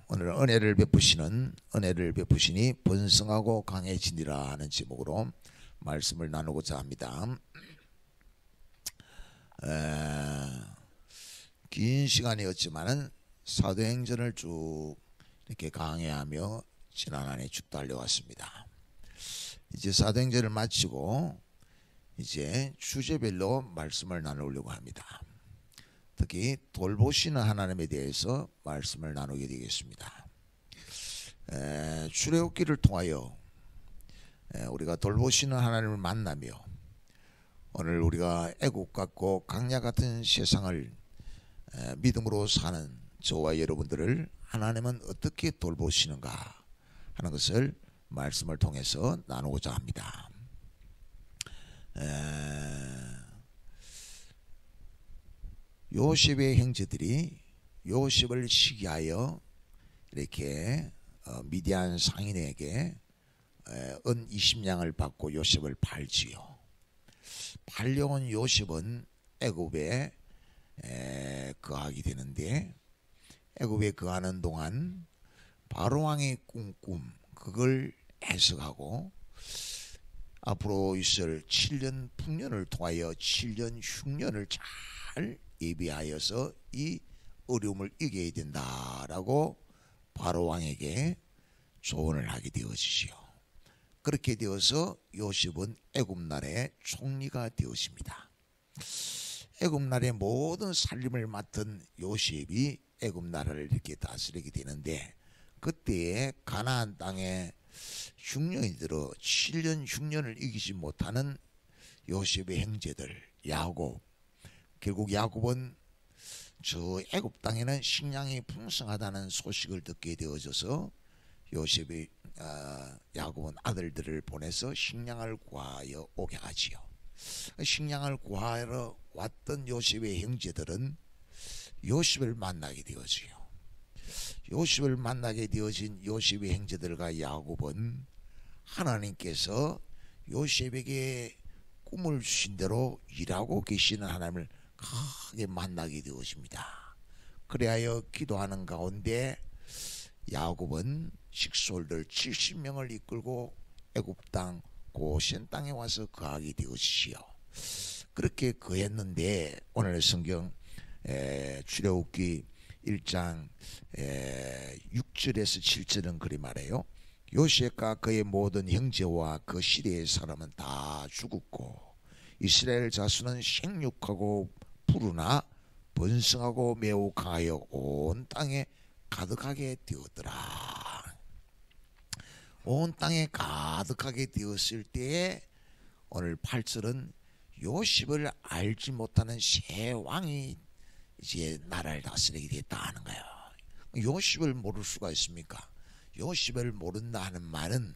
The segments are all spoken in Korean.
오늘 은혜를 베푸시니 번성하고 강해지니라 하는 제목으로 말씀을 나누고자 합니다. 긴 시간이었지만은 사도행전을 쭉 이렇게 강해하며 지난 한 해 쭉 달려왔습니다. 이제 사도행전을 마치고 이제 주제별로 말씀을 나누려고 합니다. 특히 돌보시는 하나님에 대해서 말씀을 나누게 되겠습니다. 출애굽기를 통하여 우리가 돌보시는 하나님을 만나며 오늘 우리가 애국 같고 강야 같은 세상을 믿음으로 사는 저와 여러분들을 하나님은 어떻게 돌보시는가 하는 것을 말씀을 통해서 나누고자 합니다. 요셉의 형제들이 요셉을 시기하여 이렇게 미디안 상인에게 은 20냥을 받고 요셉을 팔지요. 팔려온 요셉은 애굽에 거하게 되는데, 애굽에 거하는 동안 바로왕의 꿈 그걸 해석하고 앞으로 있을 7년 풍년을 통하여 7년 흉년을 잘 예비하여서 이 어려움을 이겨야 된다라고 바로왕에게 조언을 하게 되어지지요. 그렇게 되어서 요셉은 애굽나라의 총리가 되었습니다. 애굽나라의 모든 살림을 맡은 요셉이 애굽나라를 이렇게 다스리게 되는데, 그때에 가나안 땅에 흉년이 들어 7년 흉년을 이기지 못하는 요셉의 형제들 야곱, 결국 야곱은 저 애굽 땅에는 식량이 풍성하다는 소식을 듣게 되어져서 요셉이 야곱은 아들들을 보내서 식량을 구하여 오게 하지요. 식량을 구하러 왔던 요셉의 형제들은 요셉을 만나게 되어지요. 요셉을 만나게 되어진 요셉의 형제들과 야곱은 하나님께서 요셉에게 꿈을 주신 대로 일하고 계시는 하나님을 크게 만나게 되었습니다. 그리하여 기도하는 가운데 야곱은 식솔들 70명을 이끌고 애굽 땅 고센 땅에 와서 거하게 되었지요. 그렇게 거했는데 오늘 성경 출애굽기 1장 6절에서 7절은 그리 말해요. 요셉과 그의 모든 형제와 그 시대의 사람은 다 죽었고 이스라엘 자손은 생육하고 푸르나 번성하고 매우 강하여 온 땅에 가득하게 되었더라. 온 땅에 가득하게 되었을 때에 오늘 8절은 요셉을 알지 못하는 새 왕이 이제 나라를 다스리게 됐다 하는 거예요. 요셉을 모를 수가 있습니까? 요셉을 모른다 하는 말은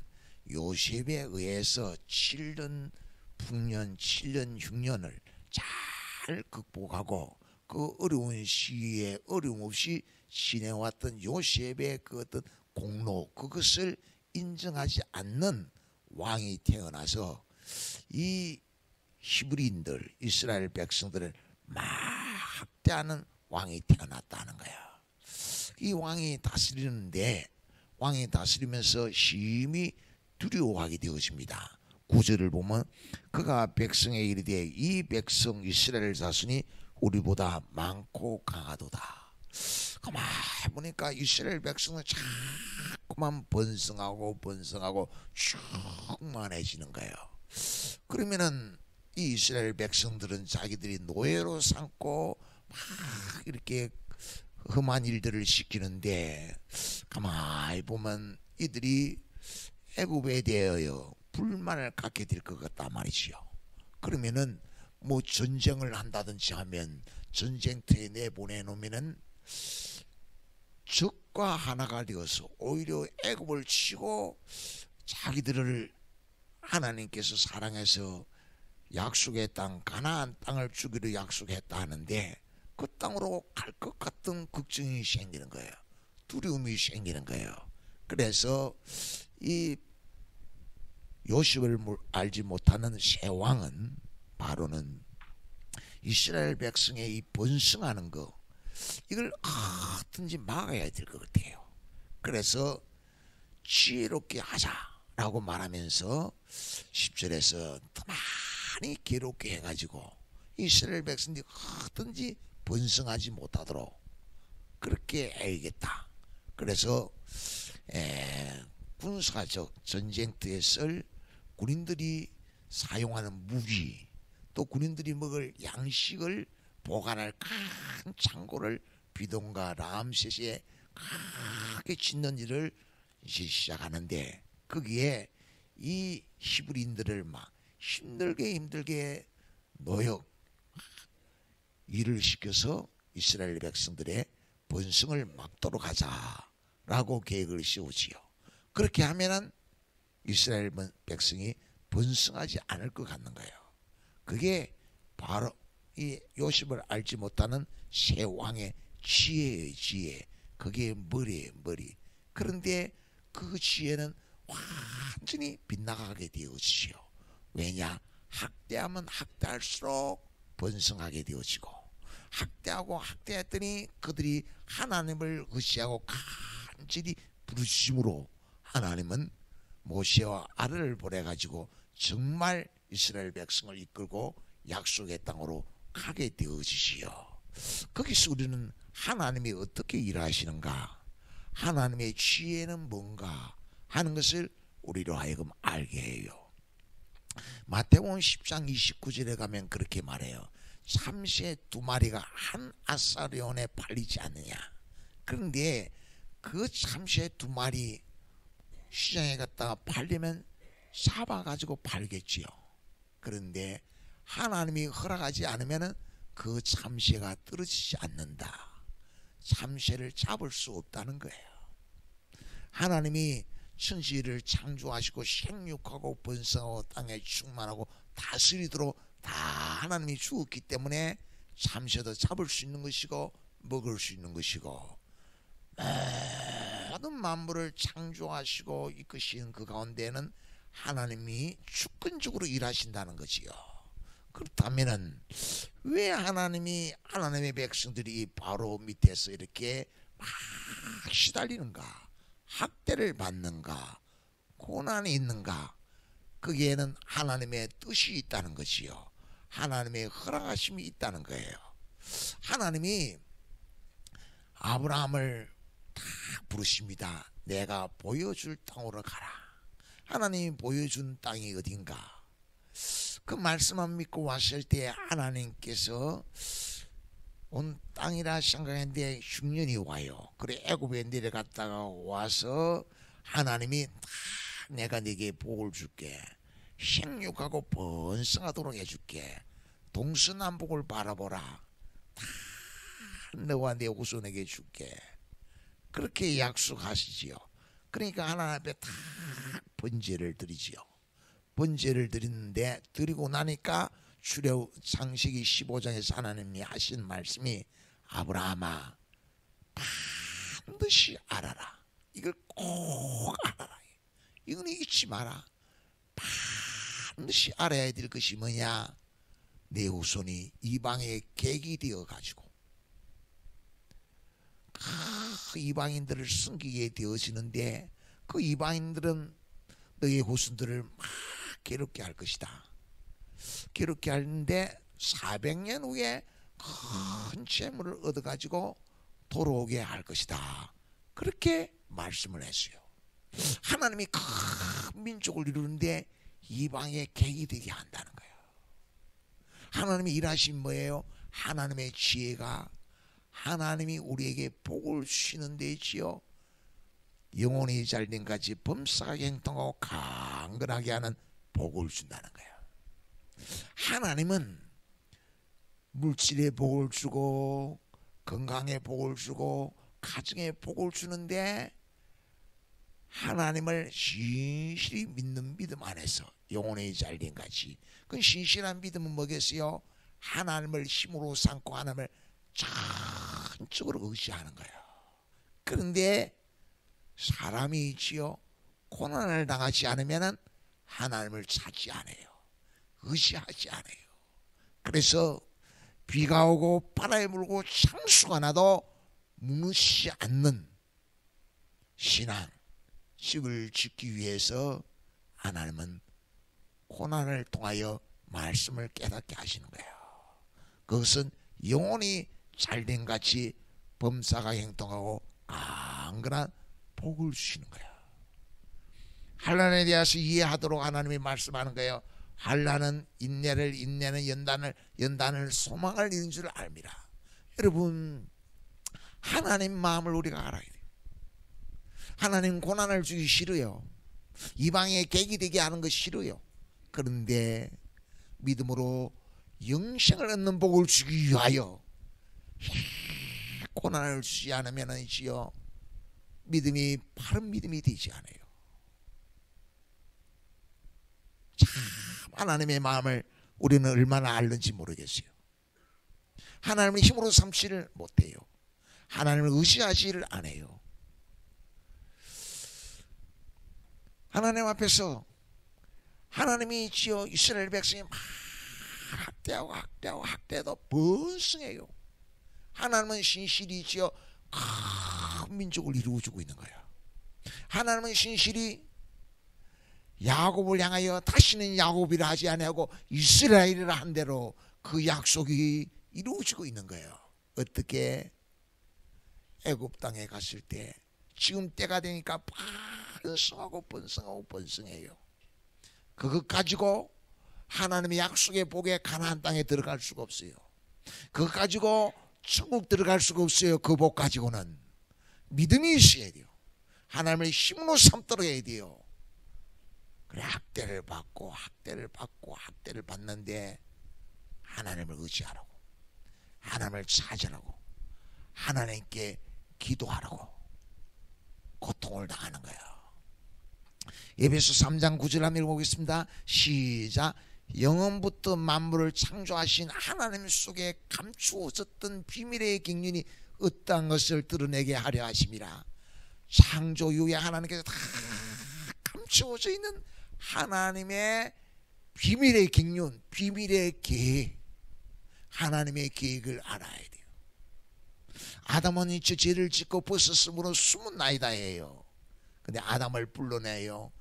요셉에 의해서 7년 풍년 7년 흉년을 잘 극복하고 그 어려운 시기에 어려움 없이 지내왔던 요셉의 그 어떤 공로, 그것을 인정하지 않는 왕이 태어나서 이 히브리인들 이스라엘 백성들을 막 학대하는 왕이 태어났다는 거예요. 이 왕이 다스리는데 왕이 다스리면서 심히 두려워하게 되어집니다. 9절을 보면 그가 백성에 이르되 이 백성 이스라엘 자손이 우리보다 많고 강하도다. 가만히 보니까 이스라엘 백성은 자꾸만 번성하고 충만해지는 거예요. 그러면은 이 이스라엘 백성들은 자기들이 노예로 삼고 막 이렇게 험한 일들을 시키는데, 가만히 보면 이들이 애굽에 대하여 불만을 갖게 될 것 같단 말이지요. 그러면은 뭐 전쟁을 한다든지 하면 전쟁터에 내보내놓으면은 적과 하나가 되어서 오히려 애굽을 치고 자기들을 하나님께서 사랑해서 약속의 땅 가나안 땅을 주기로 약속했다 하는데 그 땅으로 갈 것 같은 걱정이 생기는 거예요. 두려움이 생기는 거예요. 그래서 이 요셉을 알지 못하는 새 왕은 바로는 이스라엘 백성의 이 번성하는 거, 이걸 어떻든지 막아야 될 것 같아요. 그래서 지혜롭게 하자라고 말하면서 10절에서 더 많이 괴롭게 해가지고 이스라엘 백성들이 어떻든지 번성하지 못하도록 그렇게 해야겠다. 그래서 군사적 전쟁터에 쓸 군인들이 사용하는 무기, 또 군인들이 먹을 양식을 보관할 큰 창고를 비동과 람세스에 크게 짓는 일을 이제 시작하는데, 거기에 이 히브리인들을 막 힘들게 노역 일을 시켜서 이스라엘 백성들의 번성을 막도록 하자라고 계획을 세우지요. 그렇게 하면은 이스라엘 백성이 번성하지 않을 것 같는 거예요. 그게 바로 이 요셉을 알지 못하는 새 왕의 지혜의 지혜. 그게 머리예요, 머리. 그런데 그 지혜는 완전히 빗나가게 되어지죠. 왜냐? 학대하면 학대할수록 번성하게 되어지고, 학대하고 학대했더니 그들이 하나님을 의지하고 간절히 부르심으로 하나님은 모세와 아론을 보내가지고 정말 이스라엘 백성을 이끌고 약속의 땅으로 가게 되어지지요. 거기서 우리는 하나님이 어떻게 일하시는가, 하나님의 지혜는 뭔가 하는 것을 우리로 하여금 알게 해요. 마태복음 10장 29절에 가면 그렇게 말해요. 참새 2마리가 한 아사리온에 팔리지 않느냐. 그런데 그 참새 2마리 시장에 갔다가 팔리면 잡아가지고 팔겠지요. 그런데 하나님이 허락하지 않으면 그 참새가 떨어지지 않는다. 참새를 잡을 수 없다는 거예요. 하나님이 천지를 창조하시고 생육하고 번성하고 땅에 충만하고 다스리도록 다 하나님이 주었기 때문에 참새도 잡을 수 있는 것이고 먹을 수 있는 것이고, 모든 만물을 창조하시고 이끄시는 그 가운데는 하나님이 주권적으로 일하신다는 거지요. 그렇다면은 왜 하나님의 백성들이 바로 밑에서 이렇게 막 시달리는가, 학대를 받는가, 고난이 있는가? 거기에는 하나님의 뜻이 있다는 것이요, 하나님의 허락하심이 있다는 거예요. 하나님이 아브라함을 다 부르십니다. 내가 보여줄 땅으로 가라. 하나님이 보여준 땅이 어딘가? 그 말씀만 믿고 왔을 때 하나님께서 온 땅이라 생각했는데 흉년이 와요. 그래 애굽에 내려갔다가 와서 하나님이 다 내가 네게 복을 줄게, 생육하고 번성하도록 해줄게, 동서남북을 바라보라, 다 너와 내 후손에게 줄게, 그렇게 약속하시지요. 그러니까 하나님 앞에 다 번제를 드리지요. 번제를 드리는데, 드리고 나니까 출애굽 창세기 15장에서 하나님이 하신 말씀이 아브라함아 반드시 알아라. 이걸 꼭 알아라. 이건 잊지 마라. 반드시 알아야 될 것이 뭐냐? 내 후손이 이방의 객이 되어가지고 그 이방인들을 섬기게 되어지는데, 그 이방인들은 너의 후손들을 막 괴롭게 할 것이다. 괴롭게 하는데 400년 후에 큰 재물을 얻어가지고 돌아오게 할 것이다. 그렇게 말씀을 했어요. 하나님이 큰 민족을 이루는데 이방의 객이 되게 한다는 거예요. 하나님이 일하신 뭐예요? 하나님의 지혜가 하나님이 우리에게 복을 주시는 데지요. 영혼이 잘된 같이 범사하게 행동하고 강건하게 하는 복을 준다는 거예요. 하나님은 물질의 복을 주고 건강의 복을 주고 가정의 복을 주는데, 하나님을 신실히 믿는 믿음 안에서 영혼이 잘된 같이, 그 신실한 믿음은 뭐겠어요? 하나님을 힘으로 삼고 하나님을 전적으로 의지하는 거예요. 그런데 사람이 있지요, 고난을 당하지 않으면 하나님을 찾지 않아요. 의지하지 않아요. 그래서 비가 오고 바람이 불고 창수가 나도 무너지지 않는 신앙, 집을 짓기 위해서 하나님은 고난을 통하여 말씀을 깨닫게 하시는 거예요. 그것은 영혼이 잘된같이 범사가 행동하고 강건한 복을 주시는 거예요. 환난에 대해서 이해하도록 하나님이 말씀하는 거예요. 환난은 인내를, 인내는 연단을 소망을 이룬 줄 압니다. 여러분, 하나님 마음을 우리가 알아야 돼요. 하나님 고난을 주기 싫어요. 이방의 객이 되게 하는 거 싫어요. 그런데 믿음으로 영생을 얻는 복을 주기 위하여 고난을 주지 않으면은지요, 믿음이 바른 믿음이 되지 않아요. 참 하나님의 마음을 우리는 얼마나 알는지 모르겠어요. 하나님의 힘으로 삼지를 못해요. 하나님을 의지하지를 않아요. 하나님 앞에서 하나님이 지어 이스라엘 백성이 막 학대해도 번성해요. 하나님은 신실히 지어 큰 민족을 이루어주고 있는 거예요. 하나님은 신실히 야곱을 향하여 다시는 야곱이라 하지 아니하고 이스라엘이라 한 대로 그 약속이 이루어지고 있는 거예요. 어떻게? 애굽 땅에 갔을 때 지금 때가 되니까 번성해요. 그것 가지고 하나님의 약속의 복에 가나안 땅에 들어갈 수가 없어요. 그것 가지고 천국 들어갈 수가 없어요. 그 복 가지고는 믿음이 있어야 돼요. 하나님의 힘으로 삼도록 해야 돼요. 그래, 학대를 받고 받는데 하나님을 의지하라고, 하나님을 찾으라고, 하나님께 기도하라고 고통을 당하는 거예요. 에베소 3장 9절 한번 읽어보겠습니다. 시작. 영원부터 만물을 창조하신 하나님 속에 감추어졌던 비밀의 경륜이 어떠한 것을 드러내게 하려 하심이라. 창조 이후에 하나님께서 다 감추어져 있는 하나님의 비밀의 경륜, 비밀의 계획, 하나님의 계획을 알아야 돼요. 아담은 이제 죄를 짓고 벗었으므로 숨은 나이다 해요. 근데 아담을 불러내요.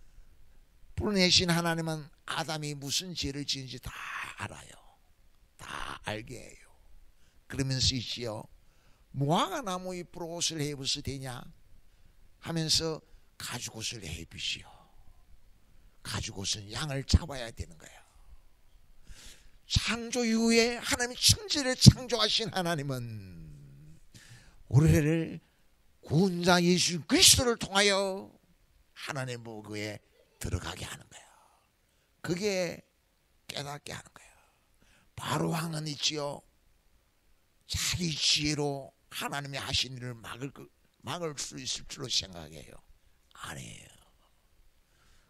불러내신 하나님은 아담이 무슨 죄를 지은지 다 알아요. 다 알게 해요. 그러면서 있지요, 무화과 나무 잎으로 옷을 해입어서 되냐 하면서 가죽옷을 해입으시오. 가죽옷은 양을 잡아야 되는 거예요. 창조 이후에 하나님이 천지를 창조하신 하나님은 우리를 구원자 예수 그리스도를 통하여 하나님의 복에 들어가게 하는 거예요. 그게 깨닫게 하는 거예요. 바로 왕은 있지요, 자기 지혜로 하나님이 하신 일을 막을 수 있을 줄로 생각해요. 아니에요.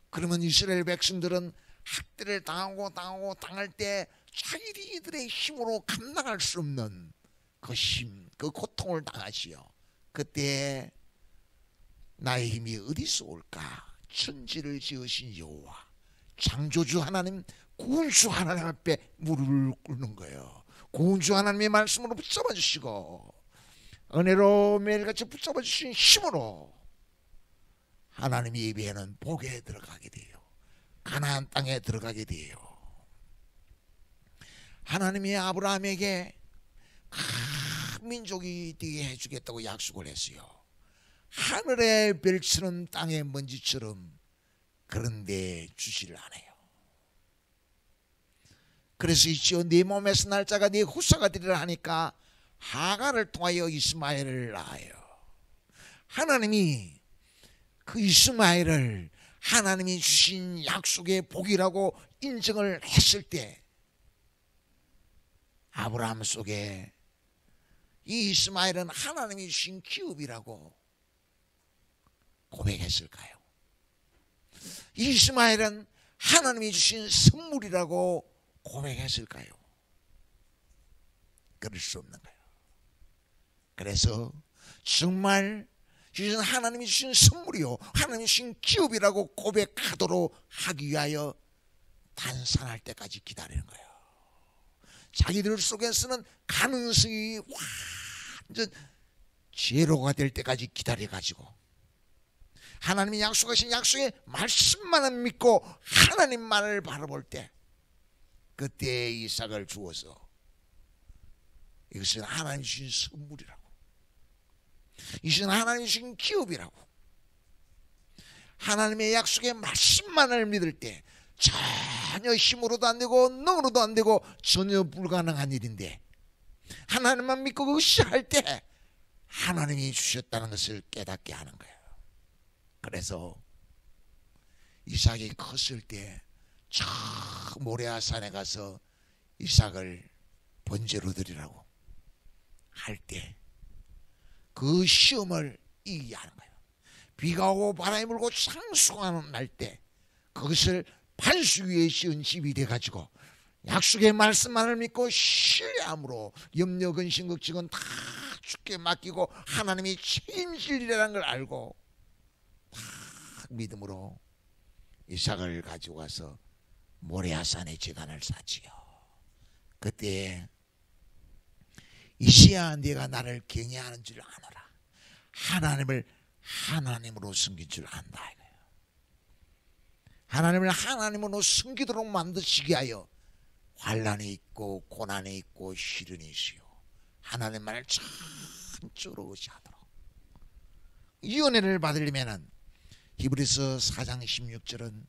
그러면 이스라엘 백성들은 학대를 당할 때 자기들의 힘으로 감당할 수 없는 그 힘, 그 고통을 당하지요. 그때 나의 힘이 어디서 올까? 천지를 지으신 여호와, 창조주 하나님, 구원주 하나님 앞에 무릎을 꿇는 거예요. 구원주 하나님의 말씀으로 붙잡아 주시고 은혜로 매일같이 붙잡아 주신 힘으로 하나님이 예비하는 복에 들어가게 돼요. 가나안 땅에 들어가게 돼요. 하나님이 아브라함에게 큰 민족이 되게 해주겠다고 약속을 했어요. 하늘의 별처럼 땅의 먼지처럼. 그런데 주지를 않아요. 그래서 있지요, 네 몸에서 날짜가 네 후사가 되리라 하니까 하갈을 통하여 이스마엘을 낳아요. 하나님이 그 이스마엘을 하나님이 주신 약속의 복이라고 인정을 했을 때 아브라함 속에 이 이스마엘은 하나님이 주신 기업이라고 고백했을까요? 이 이스마엘은 하나님이 주신 선물이라고 고백했을까요? 그럴 수 없는 거예요. 그래서 정말 하나님이 주신 선물이요, 하나님이 주신 기업이라고 고백하도록 하기 위하여 단산할 때까지 기다리는 거예요. 자기들 속에서는 가능성이 완전 제로가 될 때까지 기다려가지고 하나님이 약속하신 약속의 말씀만을 믿고 하나님만을 바라볼 때 그때 이삭을 주어서 이것은 하나님 주신 선물이라고, 이것은 하나님 주신 기업이라고, 하나님의 약속의 말씀만을 믿을 때 전혀 힘으로도 안 되고 능으로도 안 되고 전혀 불가능한 일인데 하나님만 믿고 그것이 할 때 하나님이 주셨다는 것을 깨닫게 하는 거예요. 그래서 이삭이 컸을 때 저 모레아 산에 가서 이삭을 번제로 드리라고 할 때 그 시험을 이기게 하는 거예요. 비가 오고 바람이 불고 상수가 날 때 그것을 반수 위에 씌운 집이 돼가지고 약속의 말씀만을 믿고 신뢰함으로 염려 근심 걱정은 다 주께 맡기고 하나님이 책임질 일이라는 걸 알고 다 믿음으로 이삭을 가지고 가서 모레아산에 제단을 쌓지요. 그때 이시야 네가 나를 경외하는 줄 아노라. 하나님을 하나님으로 섬긴 줄 안다 이거예요. 하나님을 하나님으로 섬기도록 만드시게 하여 환난이 있고 고난이 있고 시련이 있어요. 하나님만을 전적으로 의지하도록. 이 은혜를 받으려면 히브리서 4장 16절은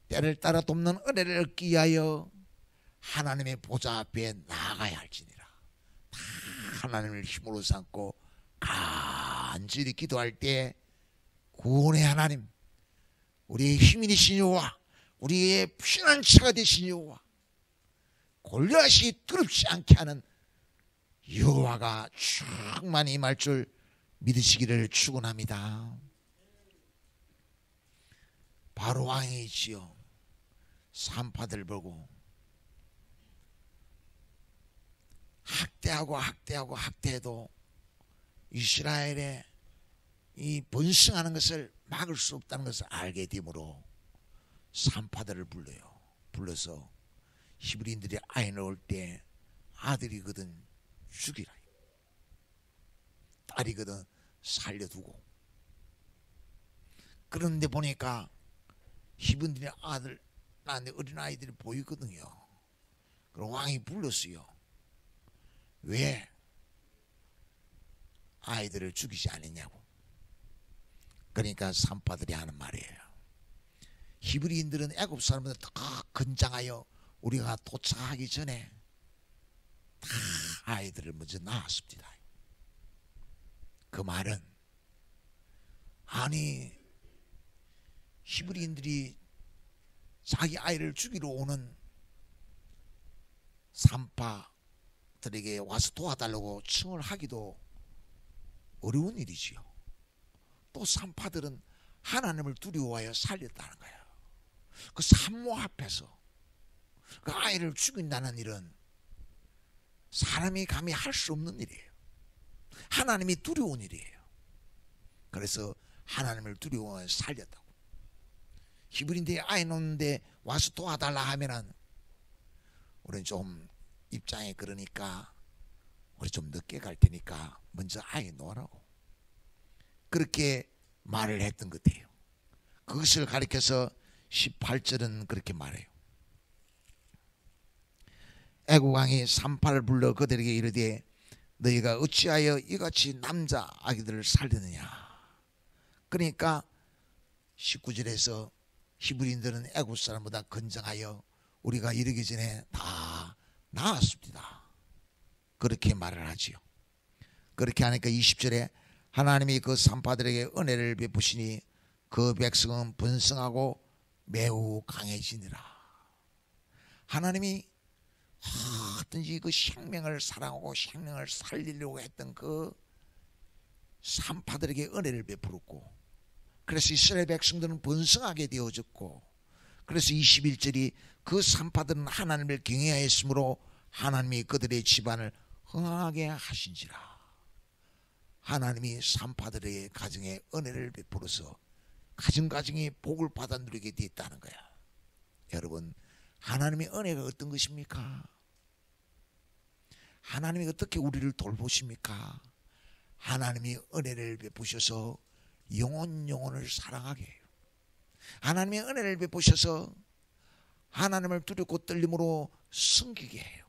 때를 따라 돕는 은혜를 얻기 위하여 하나님의 보좌 앞에 나아가야 할지니라. 다 하나님을 힘으로 삼고 간절히 기도할 때 구원의 하나님, 우리의 힘이 되신 여호와, 우리의 피난처가 되신 여호와, 골리앗이 두렵지 않게 하는 여호와가 충만히 임할 줄 믿으시기를 축원합니다. 바로 왕이지요. 산파들 보고 학대해도 이스라엘의 이 번성하는 것을 막을 수 없다는 것을 알게 되므로 산파들을 불러서 히브리인들이 아이 낳을 때 아들이거든 죽이라, 딸이거든 살려두고. 그런데 보니까 히브리인들의 아들 낳는데 어린아이들이 보이거든요. 그럼 왕이 불렀어요. 왜 아이들을 죽이지 않았냐고. 그러니까 산파들이 하는 말이에요. 히브리인들은 애굽 사람들 더 건장하여 우리가 도착하기 전에 다 아이들을 먼저 낳았습니다. 그 말은 아니 히브리인들이 자기 아이를 죽이러 오는 산파들에게 와서 도와달라고 청을 하기도 어려운 일이지요. 또 산파들은 하나님을 두려워하여 살렸다는 거예요. 그 산모 앞에서 그 아이를 죽인다는 일은 사람이 감히 할 수 없는 일이에요. 하나님이 두려운 일이에요. 그래서 하나님을 두려워하여 살렸다고. 히브리인들이 아이 놓는데 와서 도와달라 하면은 우리는 좀 입장에 그러니까 우리 좀 늦게 갈 테니까 먼저 아이 놓으라고 그렇게 말을 했던 것 같아요. 그것을 가리켜서 18절은 그렇게 말해요. 애국 왕이 산파를 불러 그들에게 이르되 너희가 어찌하여 이같이 남자 아기들을 살리느냐. 그러니까 19절에서 히브리인들은 애국 사람보다 건장하여 우리가 이르기 전에 다 나았습니다. 그렇게 말을 하지요. 그렇게 하니까 20절에 하나님이 그 산파들에게 은혜를 베푸시니 그 백성은 번성하고 매우 강해지니라. 하나님이 어떤지 그 생명을 사랑하고 생명을 살리려고 했던 그 산파들에게 은혜를 베풀었고, 그래서 이스라엘 백성들은 번성하게 되어졌고, 그래서 21절이 그 산파들은 하나님을 경외하였으므로 하나님이 그들의 집안을 흥하게 하신지라. 하나님이 산파들의 가정에 은혜를 베풀어서 가정가정이 복을 받아 누리게 되었다는 거야. 여러분, 하나님의 은혜가 어떤 것입니까? 하나님이 어떻게 우리를 돌보십니까? 하나님이 은혜를 베푸셔서 영혼을 사랑하게 해요. 하나님의 은혜를 베푸셔서 하나님을 두렵고 떨림으로 섬기게 해요.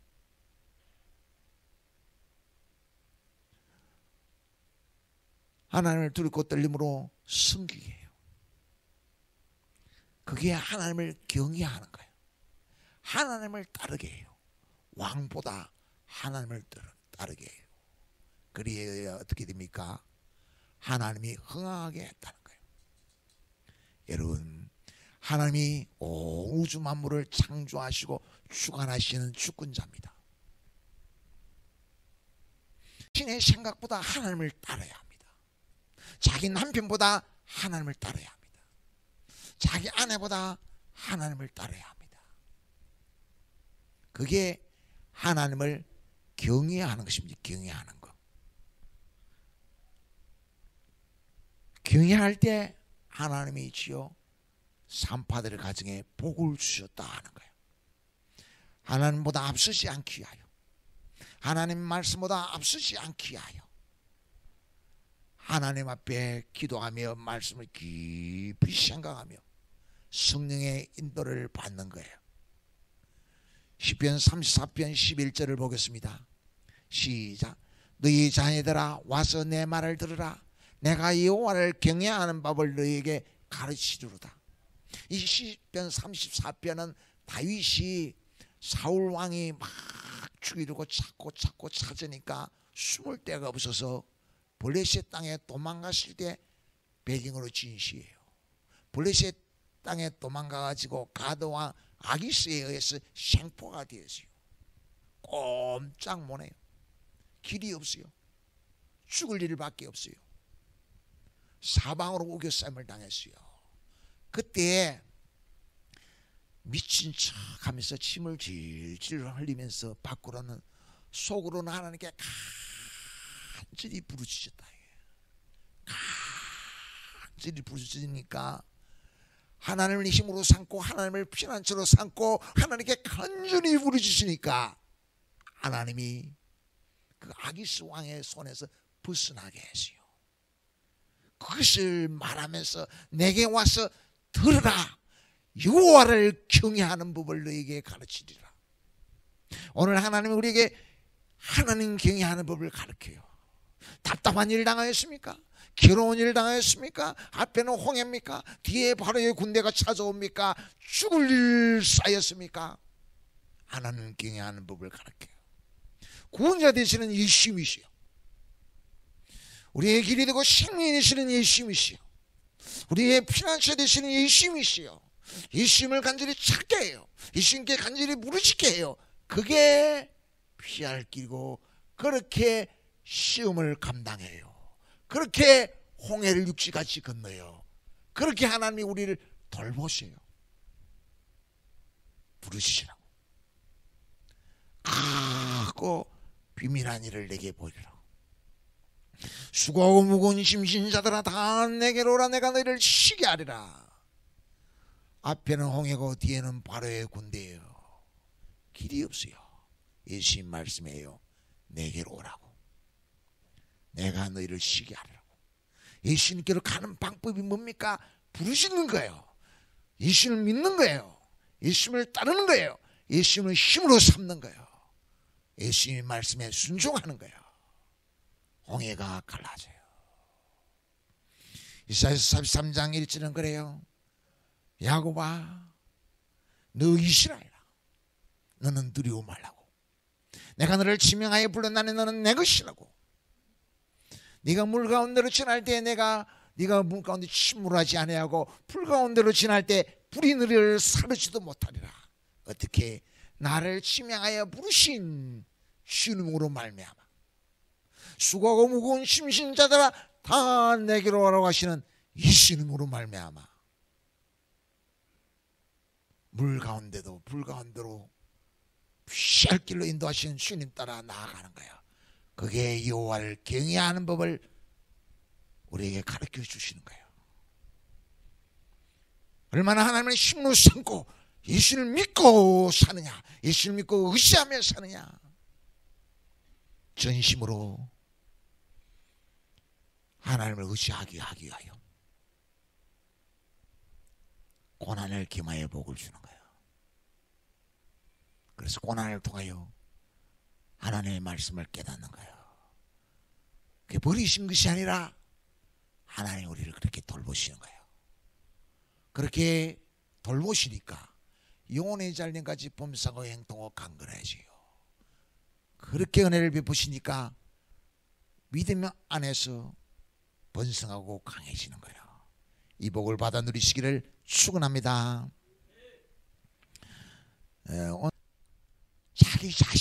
하나님을 두렵고 떨림으로 섬기게 해요. 그게 하나님을 경외하는 거예요. 하나님을 따르게 해요. 왕보다 하나님을 따르게 해요. 그래야 어떻게 됩니까? 하나님이 흥하게 했다는 거예요. 여러분, 하나님이 온 우주 만물을 창조하시고 주관하시는 주권자입니다. 신의 생각보다 하나님을 따라야 합니다. 자기 남편보다 하나님을 따라야 합니다. 자기 아내보다 하나님을 따라야 합니다. 그게 하나님을 경외하는 것입니다. 경외하는 것. 경외할 때 하나님이 지어 산파들의 가정에 복을 주셨다 하는 거예요. 하나님보다 앞서지 않기 위하여, 하나님 말씀보다 앞서지 않기 위하여 하나님 앞에 기도하며 말씀을 깊이 생각하며 성령의 인도를 받는 거예요. 시편 34편 11절을 보겠습니다. 시작. 너희 자녀들아 와서 내 말을 들으라. 내가 여호와를 경외하는 법을 너희에게 가르치리로다. 이 시편 34편은 다윗이 사울 왕이 막 죽이려고 찾고 찾으니까 숨을 데가 없어서 블레셋 땅에 도망갔을 때 배경으로 지은 시예요. 블레셋 땅에 도망가가지고 가드와 아기스에 의해서 생포가 되었어요. 꼼짝 못해요. 길이 없어요. 죽을 일밖에 없어요. 사방으로 우겨쌈을 당했어요. 그때 미친 척하면서 침을 질질 흘리면서 밖으로는 속으로는 하나님께 간절히 부르짖었다. 간절히 부르짖으니까 하나님을 힘으로 삼고 하나님을 피난처로 삼고 하나님께 간절히 부르짖으니까 하나님이 그 아기스 왕의 손에서 벗어나게 했어요. 그것을 말하면서 내게 와서 들으라. 여호와를 경외하는 법을 너에게 가르치리라. 오늘 하나님이 우리에게 하나님 경외하는 법을 가르쳐요. 답답한 일 당하였습니까? 괴로운 일 당하였습니까? 앞에는 홍해입니까? 뒤에 바로의 군대가 찾아옵니까? 죽을 일 쌓였습니까? 하나님 경외하는 법을 가르쳐요. 구원자 되시는 예수님이시요, 우리의 길이 되고 생명이 되시는 예수님이시요, 우리의 피난처 되시는 예수님이시요, 예수님을 간절히 찾게 해요. 예수님께 간절히 부르짖게 해요. 그게 피할 길이고 그렇게 시험을 감당해요. 그렇게 홍해를 육지같이 건너요. 그렇게 하나님이 우리를 돌보세요. 부르시라고. 크고 비밀한 일을 내게 보이라. 수고하고 무거운 짐진 자들아 다 내게로 오라. 내가 너희를 쉬게 하리라. 앞에는 홍해고 뒤에는 바로의 군대예요. 길이 없어요. 예수님 말씀해요. 내게로 오라고. 내가 너희를 쉬게 하리라고. 예수님께로 가는 방법이 뭡니까? 부르시는 거예요. 예수님을 믿는 거예요. 예수님을 따르는 거예요. 예수님을 힘으로 삼는 거예요. 예수님의 말씀에 순종하는 거예요. 홍해가 갈라져요. 이사야서 43장 1절은 그래요. 야곱아, 너 이스라엘아, 너는 두려워 말라고. 내가 너를 지명하여 불렀나니 너는 내 것이라고. 네가 물 가운데로 지날 때 네가 물 가운데 침몰하지 아니하고 풀 가운데로 지날 때 불이 너를 사르지도 못하리라. 어떻게? 나를 지명하여 부르신 주님으로 말미암아. 수고하고 무거운 심신 자들아 다 내게로 오라고 하시는 예수님으로 말미암아. 물 가운데도 불 가운데로 피할 길로 인도하시는 주님 따라 나아가는 거야. 그게 여호와를 경외하는 법을 우리에게 가르쳐 주시는 거예요. 얼마나 하나님을 힘으로 삼고 예수를 믿고 사느냐, 예수를 믿고 의지하며 사느냐. 전심으로 하나님을 의지하기 위하여 고난을 겸하여 복을 주는 거예요. 그래서 고난을 통하여 하나님의 말씀을 깨닫는 거예요. 그게 버리신 것이 아니라 하나님 우리를 그렇게 돌보시는 거예요. 그렇게 돌보시니까 영혼의 잘림까지 범사고 행동하고 강건해져요. 그렇게 은혜를 베푸시니까 믿음 안에서 번성하고 강해지는 거예요. 이 복을 받아 누리시기를 축원합니다. 자기 자신